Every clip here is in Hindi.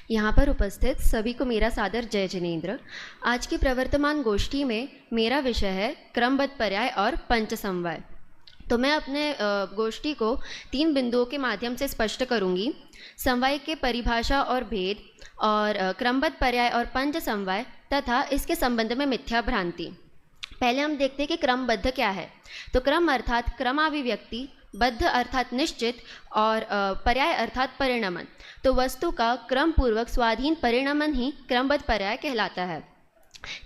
यहाँ पर उपस्थित सभी को मेरा सादर जय जिनेन्द्र। आज की प्रवर्तमान गोष्ठी में मेरा विषय है क्रमबद्ध पर्याय और पंच समवाय। तो मैं अपने गोष्ठी को 3 बिंदुओं के माध्यम से स्पष्ट करूँगी। समवाय के परिभाषा और भेद, और क्रमबद्ध पर्याय और पंच समवाय तथा इसके संबंध में मिथ्या भ्रांति। पहले हम देखते हैं कि क्रमबद्ध क्या है। तो क्रम अर्थात क्रमाभिव्यक्ति, बद्ध अर्थात निश्चित, और पर्याय अर्थात परिणमन। तो वस्तु का क्रम पूर्वक स्वाधीन परिणमन ही क्रमबद्ध पर्याय कहलाता है।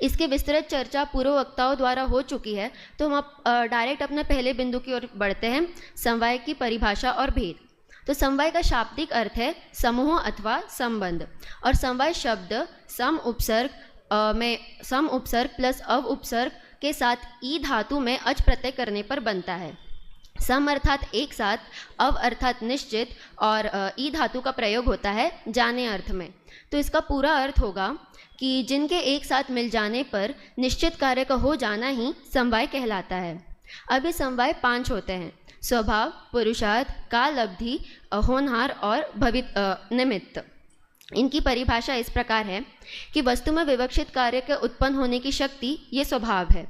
इसकी विस्तृत चर्चा पूर्व वक्ताओं द्वारा हो चुकी है, तो हम डायरेक्ट अपने पहले बिंदु की ओर बढ़ते हैं, समवाय की परिभाषा और भेद। तो समवाय का शाब्दिक अर्थ है समूह अथवा संबंध, और समवाय शब्द सम उपसर्ग प्लस अव उपसर्ग के साथ ई धातु में अच प्रत्यय करने पर बनता है। सम अर्थात एक साथ, अव अर्थात निश्चित, और ई धातु का प्रयोग होता है जाने अर्थ में। तो इसका पूरा अर्थ होगा कि जिनके एक साथ मिल जाने पर निश्चित कार्य का हो जाना ही समवाय कहलाता है। अब ये समवाय 5 होते हैं: स्वभाव, पुरुषार्थ, काल अवधि, होनहार और निमित्त। इनकी परिभाषा इस प्रकार है कि वस्तु में विवक्षित कार्य के उत्पन्न होने की शक्ति ये स्वभाव है,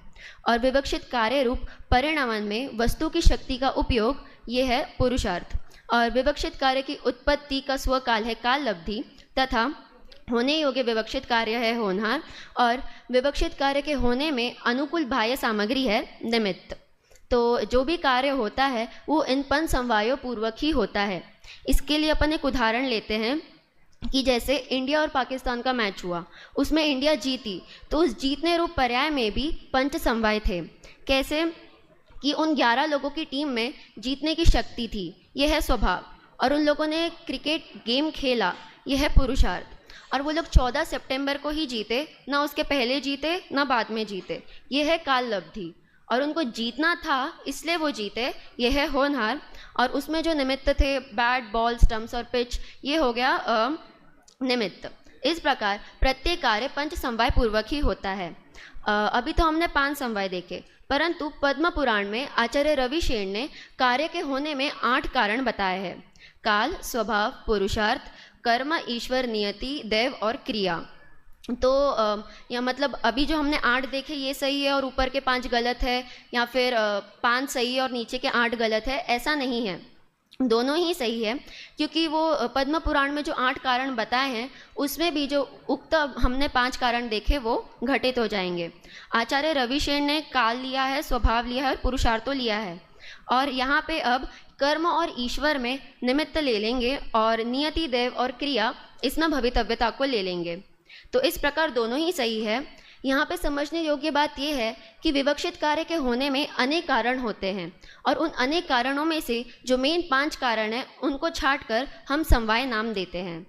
और विवक्षित कार्य रूप परिणमन में वस्तु की शक्ति का उपयोग ये है पुरुषार्थ, और विवक्षित कार्य की उत्पत्ति का स्वकाल है काल अवधि, तथा होने योग्य विवक्षित कार्य है होनहार, और विवक्षित कार्य के होने में अनुकूल बाह्य सामग्री है निमित्त। तो जो भी कार्य होता है वो इन पंच समवायों पूर्वक ही होता है। इसके लिए अपन एक उदाहरण लेते हैं कि जैसे इंडिया और पाकिस्तान का मैच हुआ, उसमें इंडिया जीती, तो उस जीतने रूप पर्याय में भी पंच समवाय थे। कैसे कि उन 11 लोगों की टीम में जीतने की शक्ति थी, यह है स्वभाव, और उन लोगों ने क्रिकेट गेम खेला, यह है पुरुषार्थ। और वो लोग 14 सितंबर को ही जीते, ना उसके पहले जीते ना बाद में जीते, यह है काल अवधि। और उनको जीतना था इसलिए वो जीते, यह है होनहार। और उसमें जो निमित्त थे, बैट, बॉल, स्टंप्स और पिच, ये हो गया निमित्त। इस प्रकार प्रत्येक कार्य पंच समवाय पूर्वक ही होता है। अभी तो हमने 5 समवाय देखे, परंतु पद्म पुराण में आचार्य रविशेन ने कार्य के होने में 8 कारण बताए हैं: काल, स्वभाव, पुरुषार्थ, कर्म, ईश्वर, नियति, दैव और क्रिया। तो या मतलब अभी जो हमने 8 देखे ये सही है और ऊपर के 5 गलत है, या फिर 5 सही है और नीचे के 8 गलत है, ऐसा नहीं है, दोनों ही सही है। क्योंकि वो पद्म पुराण में जो 8 कारण बताए हैं उसमें भी जो उक्त हमने 5 कारण देखे वो घटित हो जाएंगे। आचार्य रविशेन ने काल लिया है, स्वभाव लिया है और पुरुषार्थ लिया है, और यहाँ पे अब कर्म और ईश्वर में निमित्त ले लेंगे, और नियति, दैव और क्रिया इसमें भवितव्यता को ले लेंगे। तो इस प्रकार दोनों ही सही है। यहाँ पे समझने योग्य बात यह है कि विवक्षित कार्य के होने में अनेक कारण होते हैं, और उन अनेक कारणों में से जो मेन 5 कारण हैं उनको छाट कर हम समवाय नाम देते हैं।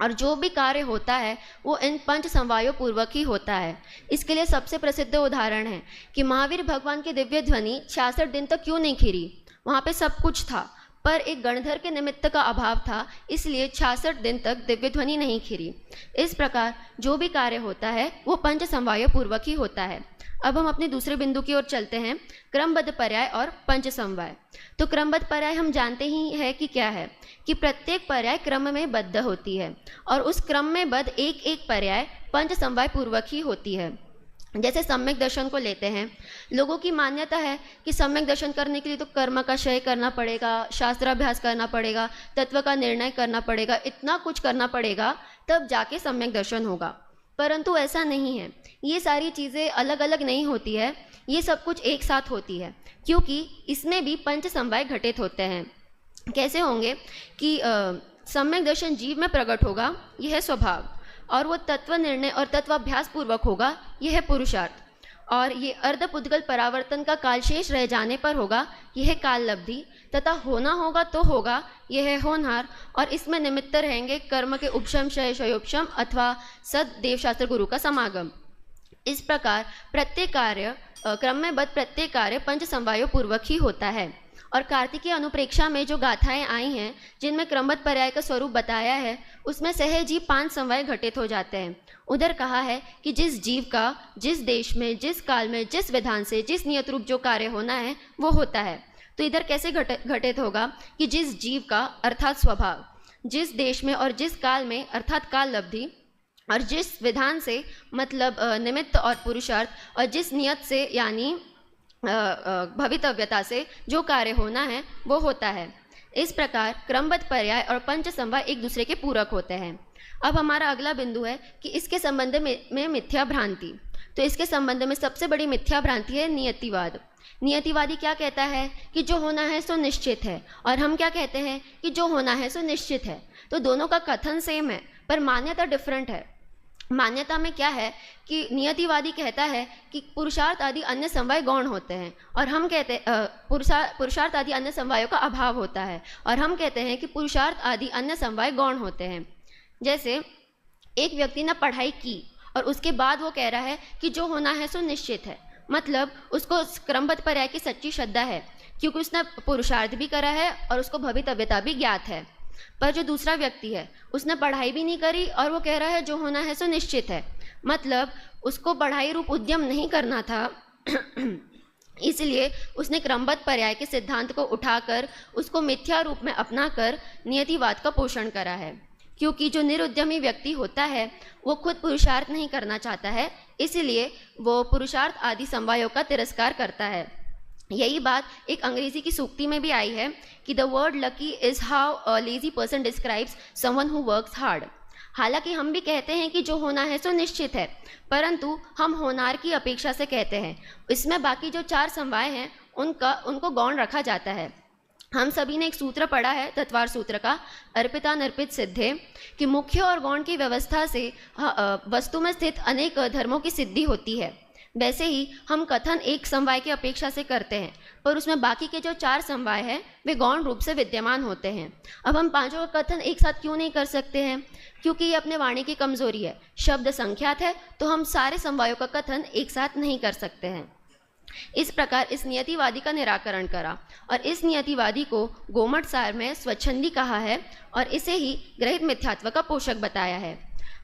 और जो भी कार्य होता है वो इन पंच समवायों पूर्वक ही होता है। इसके लिए सबसे प्रसिद्ध उदाहरण है कि महावीर भगवान की दिव्य ध्वनि 66 दिन तक क्यों नहीं खिरी। वहाँ पे सब कुछ था, पर एक गणधर के निमित्त का अभाव था, इसलिए 66 दिन तक दिव्य ध्वनि नहीं खिरी। इस प्रकार जो भी कार्य होता है वो पंच समवायों पूर्वक ही होता है। अब हम अपने दूसरे बिंदु की ओर चलते हैं, क्रमबद्ध पर्याय और पंच समवाय। तो क्रमबद्ध पर्याय हम जानते ही है कि क्या है, कि प्रत्येक पर्याय क्रम में बद्ध होती है, और उस क्रम में बद्ध एक एक पर्याय पंच समवाय पूर्वक ही होती है। जैसे सम्यक दर्शन को लेते हैं, लोगों की मान्यता है कि सम्यक दर्शन करने के लिए तो कर्म का क्षय करना पड़ेगा, शास्त्राभ्यास करना पड़ेगा, तत्व का निर्णय करना पड़ेगा, इतना कुछ करना पड़ेगा तब जाके सम्यक दर्शन होगा। परंतु ऐसा नहीं है, ये सारी चीज़ें अलग अलग नहीं होती है, ये सब कुछ एक साथ होती है, क्योंकि इसमें भी पंच समवाय घटित होते हैं। कैसे होंगे कि सम्यक दर्शन जीव में प्रकट होगा, यह है स्वभाव, और वो तत्व निर्णय और तत्वाभ्यास पूर्वक होगा, यह है पुरुषार्थ, और ये अर्धपुद्गल परावर्तन का काल शेष रह जाने पर होगा, यह है काल अवधि, तथा होना होगा तो होगा, यह है होनहार, और इसमें निमित्त रहेंगे कर्म के उपशम, क्षय, क्षयोपशम अथवा सद देवशास्त्र गुरु का समागम। इस प्रकार प्रत्येक कार्य क्रम में बद्ध प्रत्येक कार्य पंच समवायों पूर्वक ही होता है। और कार्तिकीय अनुप्रेक्षा में जो गाथाएं आई हैं जिनमें क्रमबद्ध पर्याय का स्वरूप बताया है, उसमें सहज ही 5 समवाय घटित हो जाते हैं। उधर कहा है कि जिस जीव का जिस देश में, जिस काल में, जिस विधान से, जिस नियत रूप जो कार्य होना है वो होता है। तो इधर कैसे घटित होगा कि जिस जीव का अर्थात स्वभाव, जिस देश में और जिस काल में अर्थात काल लब्धि और जिस विधान से मतलब निमित्त और पुरुषार्थ और जिस नियत से यानी भवितव्यता से जो कार्य होना है वो होता है। इस प्रकार क्रमबद्ध पर्याय और पंच समवाय एक दूसरे के पूरक होते हैं। अब हमारा अगला बिंदु है कि इसके संबंध में मिथ्या भ्रांति। तो इसके संबंध में सबसे बड़ी मिथ्या भ्रांति है नियतिवाद। नियतिवादी क्या कहता है कि जो होना है सो निश्चित है, और हम क्या कहते हैं कि जो होना है सो निश्चित है। तो दोनों का कथन सेम है पर मान्यता डिफरेंट है। मान्यता में क्या है कि नियतिवादी कहता है कि पुरुषार्थ आदि अन्य समवाय गौण होते हैं, और हम कहते पुरुषार्थ आदि अन्य समवायों का अभाव होता है, और हम कहते हैं कि पुरुषार्थ आदि अन्य समवाय गौण होते हैं। जैसे एक व्यक्ति ने पढ़ाई की और उसके बाद वो कह रहा है कि जो होना है सो निश्चित है, मतलब उसको क्रमबद्ध पर्याय की सच्ची श्रद्धा है क्योंकि उसने पुरुषार्थ भी करा है और उसको भवितव्यता भी ज्ञात है। पर जो दूसरा व्यक्ति है उसने पढ़ाई भी नहीं करी और वो कह रहा है जो होना है सो निश्चित है, मतलब उसको पढ़ाई रूप उद्यम नहीं करना था इसलिए उसने क्रमबद्ध पर्याय के सिद्धांत को उठाकर उसको मिथ्या रूप में अपनाकर नियतिवाद का पोषण करा है। क्योंकि जो निरुद्यमी व्यक्ति होता है वो खुद पुरुषार्थ नहीं करना चाहता है, इसलिए वो पुरुषार्थ आदि समवायों का तिरस्कार करता है। यही बात एक अंग्रेजी की सूक्ति में भी आई है कि the word lucky is how a lazy person describes someone who works hard. हालांकि हम भी कहते हैं कि जो होना है सो निश्चित है, परंतु हम होनार की अपेक्षा से कहते हैं। इसमें बाकी जो 4 समवाय हैं उनको गौण रखा जाता है। हम सभी ने एक सूत्र पढ़ा है तत्वार सूत्र का, अर्पिता नर्पित सिद्धे, कि मुख्य और गौण की व्यवस्था से वस्तु में स्थित अनेक धर्मों की सिद्धि होती है। वैसे ही हम कथन एक समवाय की अपेक्षा से करते हैं, पर उसमें बाकी के जो 4 समवाय हैं वे गौण रूप से विद्यमान होते हैं। अब हम पांचों का कथन एक साथ क्यों नहीं कर सकते हैं? क्योंकि ये अपने वाणी की कमजोरी है। शब्द संख्यात है तो हम सारे समवायों का कथन एक साथ नहीं कर सकते हैं। इस प्रकार इस नियतिवादी का निराकरण करा, और इस नियतिवादी को गोमट सार में स्वच्छंदी कहा है और इसे ही ग्रहित मिथ्यात्व का पोषक बताया है।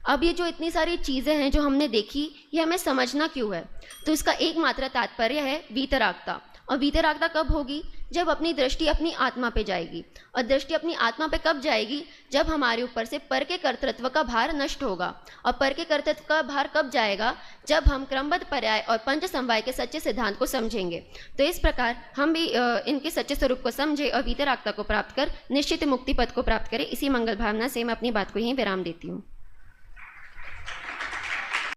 अब ये जो इतनी सारी चीज़ें हैं जो हमने देखी, ये हमें समझना क्यों है? तो इसका एकमात्र तात्पर्य है वीतरागता। और वीतरागता कब होगी? जब अपनी दृष्टि अपनी आत्मा पे जाएगी। और दृष्टि अपनी आत्मा पे कब जाएगी? जब हमारे ऊपर से पर के कर्तृत्व का भार नष्ट होगा। और पर के कर्तृत्व का भार कब जाएगा? जब हम क्रमबद्ध पर्याय और पंच समवाय के सच्चे सिद्धांत को समझेंगे। तो इस प्रकार हम भी इनके सच्चे स्वरूप को समझे और वीतरागता को प्राप्त कर निश्चित मुक्ति पद को प्राप्त करें। इसी मंगल भावना से मैं अपनी बात को यहीं विराम देती हूँ।